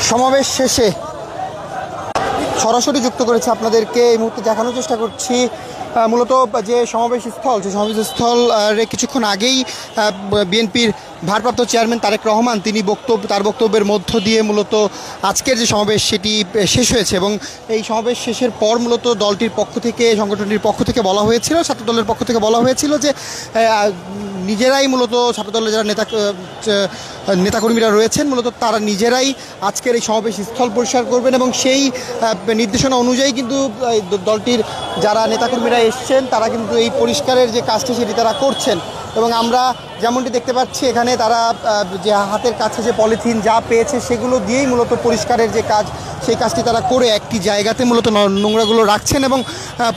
সমাবেশ শেষে সরাসরি যুক্ত করেছে আপনাদেরকে এই মুহূর্তে দেখানোর চেষ্টা করছি মূলত যে সমাবেশ স্থল, সেই সমাবেশ স্থল কিছুক্ষণ আগেই বিএনপির ভারপ্রাপ্ত চেয়ারম্যান তারেক রহমান তিনি তার বক্তব্যের মধ্য দিয়ে মূলত আজকের যে সমাবেশ সেটি শেষ হয়েছে। এবং এই সমাবেশ শেষের পর মূলত দলটির পক্ষ থেকে, সংগঠনটির পক্ষ থেকে বলা হয়েছিল, ছাত্রদলের পক্ষ থেকে বলা হয়েছিল যে নিজেরাই মূলত ছাত্রদলের যারা নেতাকর্মীরা রয়েছেন মূলত তারা নিজেরাই আজকের এই সমাবেশ স্থল পরিষ্কার করবেন এবং সেই নির্দেশনা অনুযায়ী কিন্তু দলটির যারা নেতাকর্মীরা এসছেন তারা কিন্তু এই পরিষ্কারের যে কাজটি সেটি তারা করছেন। এবং আমরা যেমনটি দেখতে পাচ্ছি এখানে তারা যে হাতের কাছে যে পলিথিন যা পেয়েছে সেগুলো দিয়েই মূলত পরিষ্কারের যে কাজ সেই কাজটি তারা করে একটি জায়গাতে মূলত নোংরাগুলো রাখছেন এবং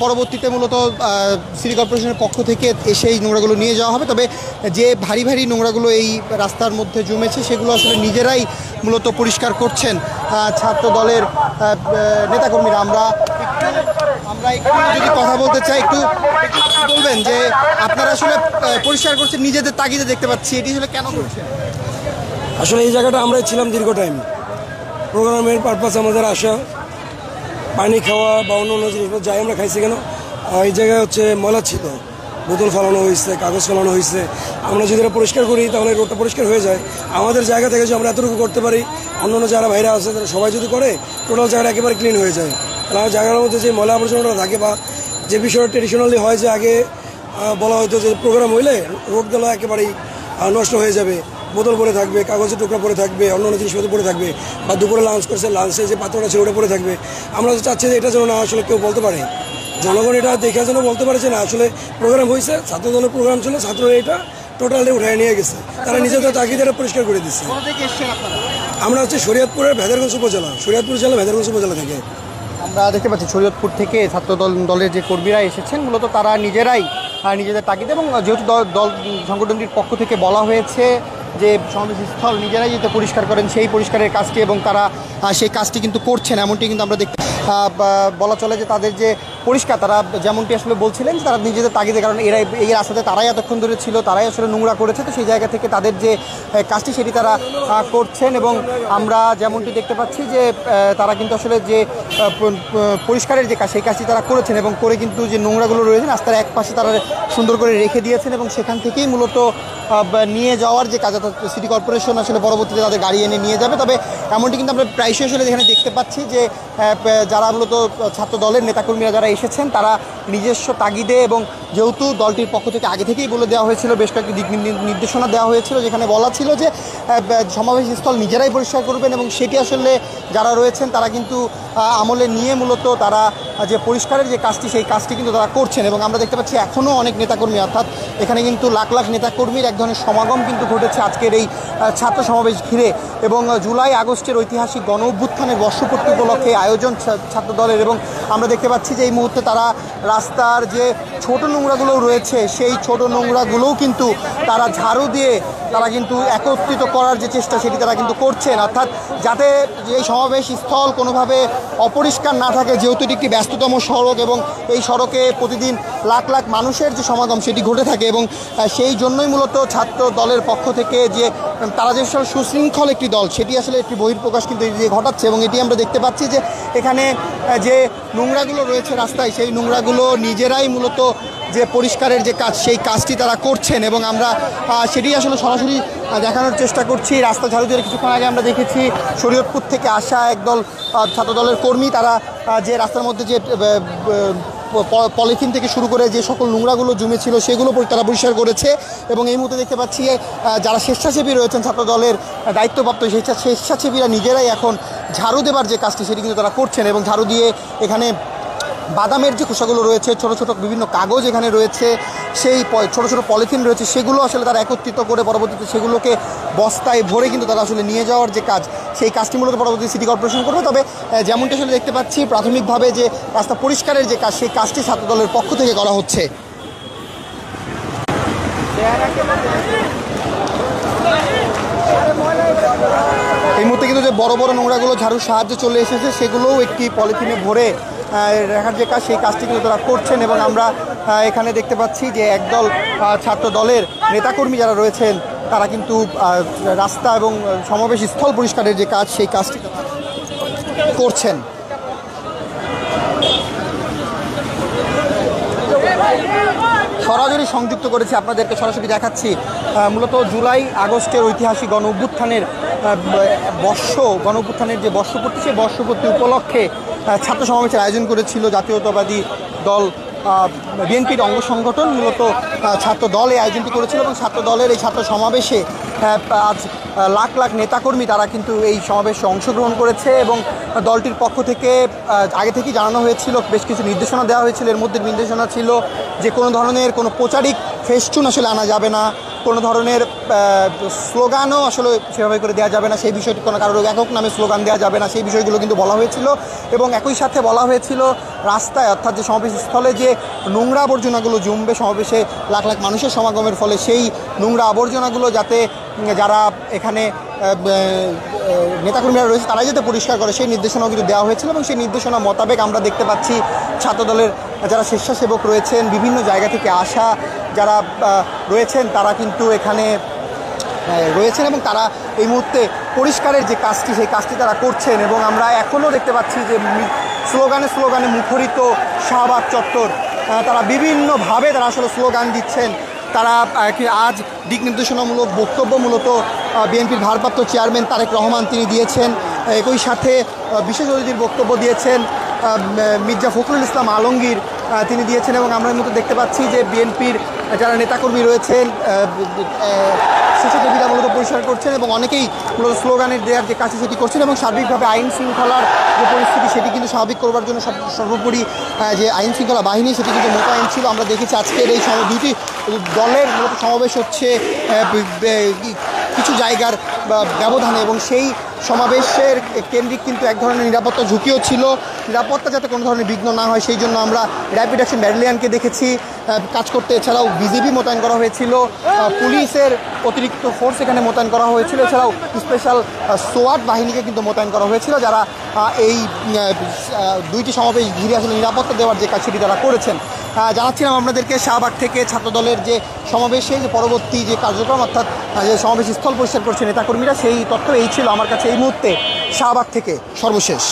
পরবর্তীতে মূলত সিটি কর্পোরেশনের পক্ষ থেকে এসে এই নোংরাগুলো নিয়ে যাওয়া হবে। তবে যে ভারী ভারী নোংরাগুলো এই রাস্তার মধ্যে জমেছে সেগুলো আসলে নিজেরাই মূলত পরিষ্কার করছেন ছাত্র দলের নেতাকর্মীরা। আমরা একটু যদি কথা বলতে চাই, একটু বলবেন যে আপনারা আসলে পরিষ্কার করছেন নিজেদের তাগিদে দেখতে পাচ্ছি, এটি আসলে কেন করছেন? আসলে এই জায়গাটা আমরা ছিলাম দীর্ঘ টাইম, প্রোগ্রামের পারপাস আমাদের আসা, পানি খাওয়া বা অন্য অন্য জিনিসপত্র যাই আমরা খাইছি কেন এই জায়গায় হচ্ছে ময়লা ছিল, বোতল ফেলানো হয়েছে, কাগজ ফেলানো হয়েছে। আমরা যদি এটা পরিষ্কার করি তাহলে রোডটা পরিষ্কার হয়ে যায়। আমাদের জায়গা থেকে যদি আমরা এতটুকু করতে পারি, অন্য অন্য যারা বাইরে আছে তারা সবাই যদি করে টোটাল জায়গাটা একেবারে ক্লিন হয়ে যায়। তাহলে আমার জায়গার মধ্যে যে ময়লা আবর্জনাটা থাকে বা যে বিষয়টা ট্রেডিশনালি হয় যে আগে বলা হয়তো যে প্রোগ্রাম হইলে রোডগুলো একেবারেই নষ্ট হয়ে যাবে, বোতল পরে থাকবে, কাগজের টুকরা পরে থাকবে, অন্য অন্য জিনিসপত্র পরে থাকবে, বা দুপুরে লাঞ্চ করছে লাঞ্চে যে পাত্রটা ছিল ওটা পরে থাকবে। আমরা চাচ্ছি যে এটা যেন না আসলে কেউ বলতে পারে, জনগণ এটা দেখে যেন বলতে পারে যে না আসলে প্রোগ্রাম হয়েছে, ছাত্র দলের প্রোগ্রাম ছিল, ছাত্ররা এটা টোটালি উঠায় নিয়ে গেছে, তারা নিজেদের তাগিদে পরিষ্কার করে দিচ্ছে। আমরা হচ্ছে শরীয়তপুরের ভেদারগঞ্জ উপজেলা, শরীয়তপুর জেলা ভেদারগঞ্জ উপজেলা থেকে আমরা দেখতে পাচ্ছি শরীয়তপুর থেকে ছাত্র দলের যে কর্মীরা এসেছেন মূলত তারা নিজেরাই নিজেদের তাগিদে, এবং যেহেতু দল সংগঠনটির পক্ষ থেকে বলা হয়েছে যে সমাবেশ স্থল নিজেরাই যাতে পরিষ্কার করেন সেই পরিষ্কারের কাজটি, এবং তারা সেই কাজটি কিন্তু করছেন এমনটি কিন্তু আমরা দেখতে বলা চলে যে তাদের যে পরিষ্কার তারা যেমনটি আসলে বলছিলেন তারা নিজেদের তাগিদে, কারণ এই রাস্তাতে তারাই এতক্ষণ ধরে ছিল, তারাই আসলে নোংরা করেছে, তো সেই জায়গা থেকে তাদের যে কাজটি সেটি তারা করছেন। এবং আমরা যেমনটি দেখতে পাচ্ছি যে তারা কিন্তু আসলে যে পরিষ্কারের যে কাজ সেই কাজটি তারা করেছেন এবং করে কিন্তু যে নোংরাগুলো রয়েছে রাস্তার এক পাশে তারা সুন্দর করে রেখে দিয়েছেন এবং সেখান থেকেই মূলত নিয়ে যাওয়ার যে কাজ অর্থাৎ সিটি কর্পোরেশন আসলে পরবর্তীতে তাদের গাড়ি এনে নিয়ে যাবে। তবে এমনটি কিন্তু আমরা প্রায়শই আসলে এখানে দেখতে পাচ্ছি যে যারা মূলত ছাত্র দলের নেতাকর্মীরা যারা এসেছেন তারা নিজস্ব তাগিদে, এবং যেহেতু দলটির পক্ষ থেকে আগে থেকেই বলে দেওয়া হয়েছিল, বেশ কয়েকটি দিক নির্দেশনা দেওয়া হয়েছিল যেখানে বলা ছিল যে সমাবেশ স্থল নিজেরাই পরিষ্কার করবেন, এবং সেটি আসলে যারা রয়েছেন তারা কিন্তু আমলে নিয়ে মূলত তারা যে পরিষ্কারের যে কাজটি সেই কাজটি কিন্তু তারা করছেন। এবং আমরা দেখতে পাচ্ছি এখনও অনেক নেতাকর্মী, অর্থাৎ এখানে কিন্তু লাখ লাখ নেতাকর্মীর এক ধরনের সমাগম কিন্তু ঘটেছে আজকের এই ছাত্র সমাবেশ ঘিরে। এবং জুলাই আগস্টের ঐতিহাসিক গণ অভ্যুত্থানের বর্ষপূর্তি উপলক্ষে আয়োজন ছাত্র দলের, এবং আমরা দেখতে পাচ্ছি যে এই মুহূর্তে তারা রাস্তার যে ছোট নোংরাগুলো রয়েছে সেই ছোট নোংরাগুলোও কিন্তু তারা ঝাড়ু দিয়ে তারা কিন্তু একত্রিত করার যে চেষ্টা সেটি তারা কিন্তু করছেন, অর্থাৎ যাতে এই সমাবেশ স্থল কোনোভাবে অপরিষ্কার না থাকে, যেহেতু এটি একটি ব্যস্ততম সড়ক এবং এই সড়কে প্রতিদিন লাখ লাখ মানুষের যে সমাগম সেটি ঘটে থাকে, এবং সেই জন্যই মূলত ছাত্র দলের পক্ষ থেকে যে তারা যে সুশৃঙ্খল একটি দল সেটি আসলে একটি বহিঃপ্রকাশ কিন্তু ঘটাচ্ছে। এবং এটি আমরা দেখতে পাচ্ছি যে এখানে যে নোংরাগুলো রয়েছে রাস্তায় সেই নোংরাগুলো নিজেরাই মূলত যে পরিষ্কারের যে কাজ সেই কাজটি তারা করছেন, এবং আমরা সেটি আসলে সরাসরি দেখানোর চেষ্টা করছি। রাস্তা ঝাড়ু দিয়ে কিছুক্ষণ আগে আমরা দেখেছি শরীয়তপুর থেকে আসা একদল ছাত্র দলের কর্মী তারা যে রাস্তার মধ্যে যে পলিথিন থেকে শুরু করে যে সকল নোংরাগুলো জমেছিল সেগুলো তারা পরিষ্কার করেছে। এবং এই মুহূর্তে দেখতে পাচ্ছি যারা স্বেচ্ছাসেবী রয়েছেন ছাত্র দলের দায়িত্বপ্রাপ্ত সেই স্বেচ্ছাসেবীরা নিজেরাই এখন ঝাড়ু দেবার যে কাজটি সেটি কিন্তু তারা করছেন, এবং ঝাড়ু দিয়ে এখানে বাদামের যে খোসাগুলো রয়েছে, ছোট ছোট বিভিন্ন কাগজ এখানে রয়েছে, সেই ছোট ছোট পলিথিন রয়েছে সেগুলো আসলে তারা একত্রিত করে পরবর্তীতে সেগুলোকে বস্তায় ভরে কিন্তু তারা আসলে নিয়ে যাওয়ার যে কাজ সেই কাজটি মূলত পরবর্তী সিটি কর্পোরেশন করবে। তবে যেমনটি আসলে দেখতে পাচ্ছি প্রাথমিকভাবে যে রাস্তা পরিষ্কারের যে কাজ সেই কাজটি ছাত্র দলের পক্ষ থেকে করা হচ্ছে। এই মুহূর্তে কিন্তু যে বড় বড় নোংরাগুলো ঝাড়ুর সাহায্যে চলে এসেছে সেগুলোও একটি পলিথিনে ভরে রাখার যে কাজ সেই কাজটি কিন্তু তারা করছেন। এবং আমরা এখানে দেখতে পাচ্ছি যে একদল ছাত্র দলের নেতাকর্মী যারা রয়েছেন তারা কিন্তু রাস্তা এবং সমাবেশ স্থল পরিষ্কারের যে কাজ সেই কাজটি করছেন। সরাসরি সংযুক্ত করেছি, আপনাদেরকে সরাসরি দেখাচ্ছি। মূলত জুলাই আগস্টের ঐতিহাসিক গণ অভ্যুত্থানের গণ অভ্যুত্থানের যে বর্ষপূর্তি, সেই বর্ষপূর্তি উপলক্ষে ছাত্র সমাবেশের আয়োজন করেছিল জাতীয়তাবাদী দল বিএনপির অঙ্গ সংগঠন। মূলত ছাত্র দল এই আয়োজনটি করেছিল এবং ছাত্র দলের এই ছাত্র সমাবেশে আজ লাখ লাখ নেতাকর্মী তারা কিন্তু এই সমাবেশে অংশগ্রহণ করেছে এবং দলটির পক্ষ থেকে আগে থেকেই জানানো হয়েছিল, বেশ কিছু নির্দেশনা দেওয়া হয়েছিল। এর মধ্যে নির্দেশনা ছিল যে কোনো ধরনের কোনো প্রচারিক ফেস্টুন আসলে আনা যাবে না, কোনো ধরনের স্লোগানও আসলে সেভাবে করে দেওয়া যাবে না, সেই বিষয়টি কোনো কারোর একক নামে স্লোগান দেওয়া যাবে না, সেই বিষয়গুলো কিন্তু বলা হয়েছিল। এবং একই সাথে বলা হয়েছিল রাস্তায় অর্থাৎ যে সমাবেশ স্থলে যে নোংরা আবর্জনাগুলো জমবে সমাবেশে লাখ লাখ মানুষের সমাগমের ফলে, সেই নোংরা আবর্জনাগুলো যাতে যারা এখানে নেতাকর্মীরা রয়েছে তারাই যাতে পরিষ্কার করে, সেই নির্দেশনাও কিন্তু দেওয়া হয়েছিল। এবং সেই নির্দেশনা মোতাবেক আমরা দেখতে পাচ্ছি ছাত্রদলের যারা স্বেচ্ছাসেবক রয়েছেন, বিভিন্ন জায়গা থেকে আসা যারা রয়েছেন তারা কিন্তু এখানে রয়েছেন এবং তারা এই মুহূর্তে পরিষ্কারের যে কাজটি সেই কাজটি তারা করছেন। এবং আমরা এখনও দেখতে পাচ্ছি যে স্লোগানে মুখরিত শাহবাগ চত্বর, তারা বিভিন্নভাবে তারা আসলে স্লোগান দিচ্ছেন। তারা আজ দিক নির্দেশনামূলক বক্তব্য মূলত বিএনপির ভারপ্রাপ্ত চেয়ারম্যান তারেক রহমান তিনি দিয়েছেন। একই সাথে বিশেষ অতিথির বক্তব্য দিয়েছেন মির্জা ফখরুল ইসলাম আলমগীর, তিনি দিয়েছেন। এবং আমরা মূলত দেখতে পাচ্ছি যে বিএনপির যারা নেতাকর্মী রয়েছেন স্বেচ্ছাসেবীরা মূলত পরিষ্কার করছেন এবং অনেকেই মূলত স্লোগানের দেওয়ার যে কাজটি সেটি করছেন। এবং সার্বিকভাবে আইন শৃঙ্খলার যে পরিস্থিতি সেটি কিন্তু স্বাভাবিক করবার জন্য সর্বোপরি যে আইন শৃঙ্খলা বাহিনী সেটি কিন্তু মোতায়েন ছিল। আমরা দেখেছি আজকের এই দুইটি দলের মূলত সমাবেশ হচ্ছে কিছু জায়গার ব্যবধানে এবং সেই সমাবেশের কেন্দ্রিক কিন্তু এক ধরনের নিরাপত্তা ঝুঁকিও ছিল। নিরাপত্তা যাতে কোনো ধরনের বিঘ্ন না হয় সেই জন্য আমরা র্যাপিড অ্যাকশন ব্যাটালিয়নকে দেখেছি কাজ করতে। এছাড়াও বিজিবি মোতায়েন করা হয়েছিল, পুলিশের অতিরিক্ত ফোর্স এখানে মোতায়েন করা হয়েছিল, এছাড়াও স্পেশাল সোয়াট বাহিনীকে কিন্তু মোতায়েন করা হয়েছিল, যারা এই দুইটি সমাবেশ ঘিরে আসলে নিরাপত্তা দেওয়ার যে কাজ সেটি তারা করেছেন। জানাচ্ছিলাম আপনাদেরকে শাহবাগ থেকে ছাত্রদলের যে সমাবেশে যে পরবর্তী যে কার্যক্রম অর্থাৎ যে সমাবেশ স্থল পরিষ্কার করছে নেতাকর্মীরা, সেই তথ্য এই ছিল আমার কাছে এই মুহূর্তে শাহবাগ থেকে সর্বশেষ।